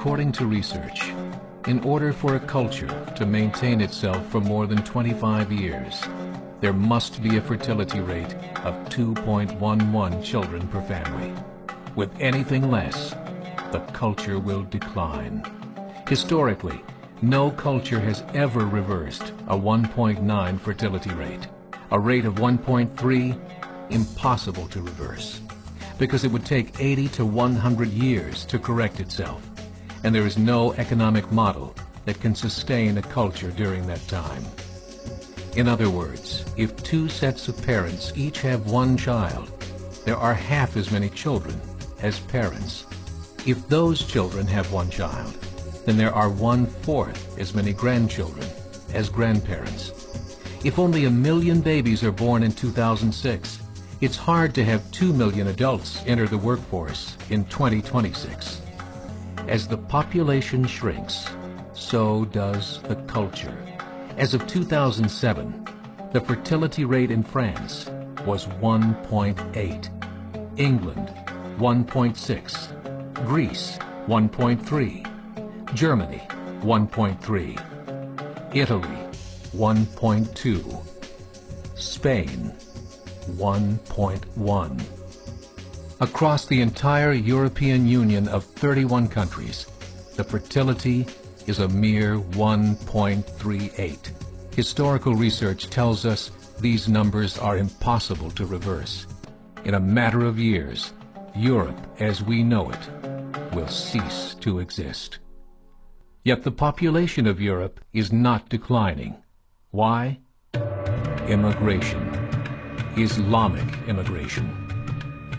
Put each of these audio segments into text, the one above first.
According to research, in order for a culture to maintain itself for more than 25 years, there must be a fertility rate of 2.11 children per family. With anything less, the culture will decline. Historically, no culture has ever reversed a 1.9 fertility rate. A rate of 1.3, impossible to reverse, because it would take 80 to 100 years to correct itself, and there is no economic model that can sustain a culture during that time. In other words, if two sets of parents each have one child, there are half as many children as parents. If those children have one child, then there are 1/4 as many grandchildren as grandparents. If only 1 million babies are born in 2006, it's hard to have 2 million adults enter the workforce in 2026. As the population shrinks, so does the culture. As of 2007, the fertility rate in France was 1.8, England 1.6, Greece 1.3, Germany 1.3, Italy 1.2, Spain 1.1. Across the entire European Union of 31 countries, the fertility is a mere 1.38. Historical research tells us these numbers are impossible to reverse. In a matter of years, Europe as we know it will cease to exist. Yet the population of Europe is not declining. Why? Immigration. Islamic immigration.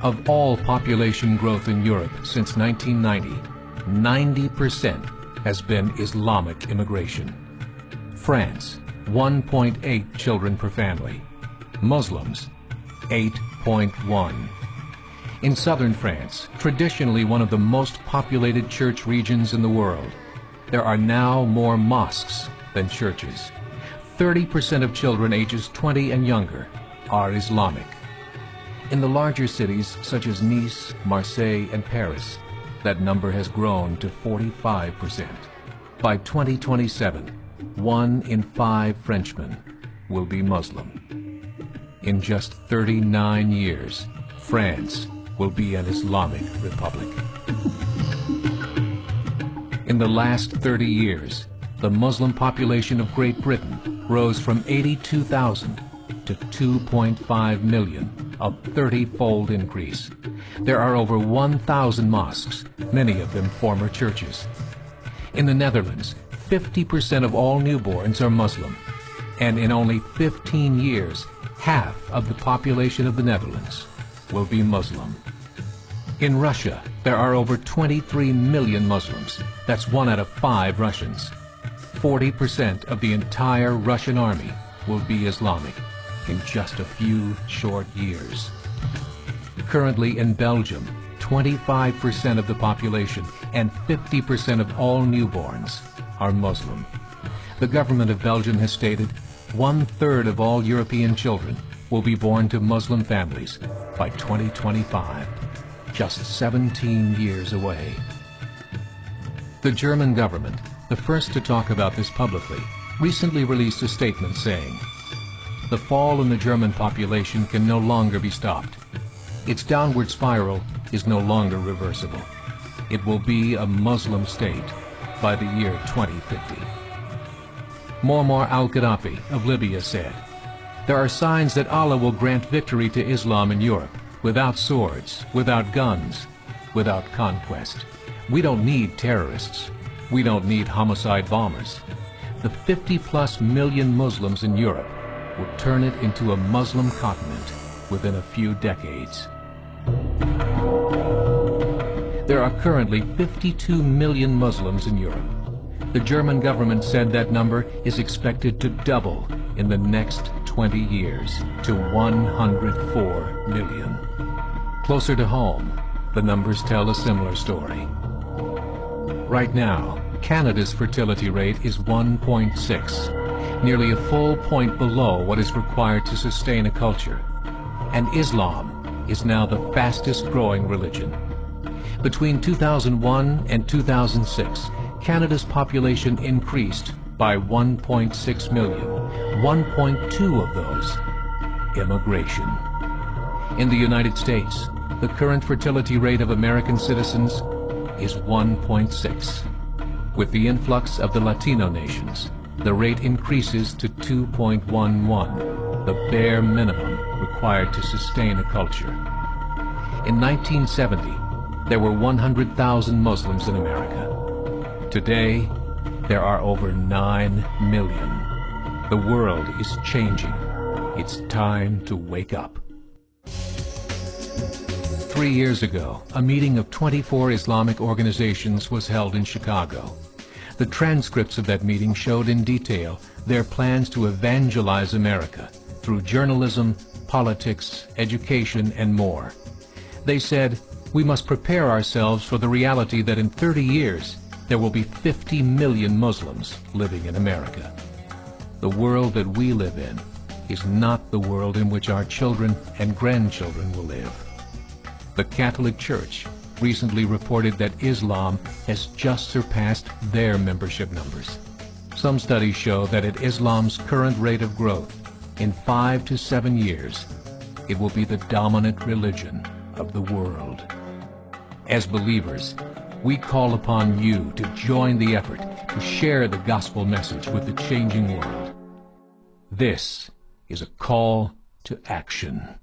Of all population growth in Europe since 1990, 90% has been Islamic immigration. France, 1.8 children per family. Muslims, 8.1. In southern France, traditionally one of the most populated church regions in the world, there are now more mosques than churches. 30% of children ages 20 and younger are Islamic. In the larger cities such as Nice, Marseille, and Paris, that number has grown to 45%. By 2027, 1 in 5 Frenchmen will be Muslim. In just 39 years, France will be an Islamic republic. In the last 30 years, the Muslim population of Great Britain rose from 82,000 to 2.5 million, a 30-fold increase. There are over 1,000 mosques, many of them former churches. In the Netherlands, 50% of all newborns are Muslim, and in only 15 years, half of the population of the Netherlands will be Muslim. In Russia, there are over 23 million Muslims. That's 1 out of 5 Russians. 40% of the entire Russian army will be Islamic in just a few short years. Currently in Belgium, 25% of the population and 50% of all newborns are Muslim. The government of Belgium has stated 1/3 of all European children will be born to Muslim families by 2025, just 17 years away. The German government, the first to talk about this publicly, recently released a statement saying, "The fall in the German population can no longer be stopped. Its downward spiral is no longer reversible. It will be a Muslim state by the year 2050. Muammar al-Gaddafi of Libya said, "There are signs that Allah will grant victory to Islam in Europe, without swords, without guns, without conquest. We don't need terrorists. We don't need homicide bombers. The 50+ million Muslims in Europe will turn it into a Muslim continent within a few decades." There are currently 52 million Muslims in Europe. The German government said that number is expected to double in the next 20 years to 104 million. Closer to home, the numbers tell a similar story. Right now, Canada's fertility rate is 1.6, nearly a full point below what is required to sustain a culture. And Islam is now the fastest growing religion. Between 2001 and 2006, Canada's population increased by 1.6 million, 1.2 of those immigration. In the United States, the current fertility rate of American citizens is 1.6. With the influx of the Latino nations, the rate increases to 2.11, the bare minimum required to sustain a culture. In 1970, there were 100,000 Muslims in America. Today, there are over 9 million. The world is changing. It's time to wake up. 3 years ago, a meeting of 24 Islamic organizations was held in Chicago. The transcripts of that meeting showed in detail their plans to evangelize America through journalism, politics, education, and more. They said, we must prepare ourselves for the reality that in 30 years, there will be 50 million Muslims living in America. The world that we live in is not the world in which our children and grandchildren will live. The Catholic Church recently reported that Islam has just surpassed their membership numbers. Some studies show that at Islam's current rate of growth, in 5 to 7 years, it will be the dominant religion of the world. As believers, we call upon you to join the effort to share the gospel message with the changing world. This is a call to action.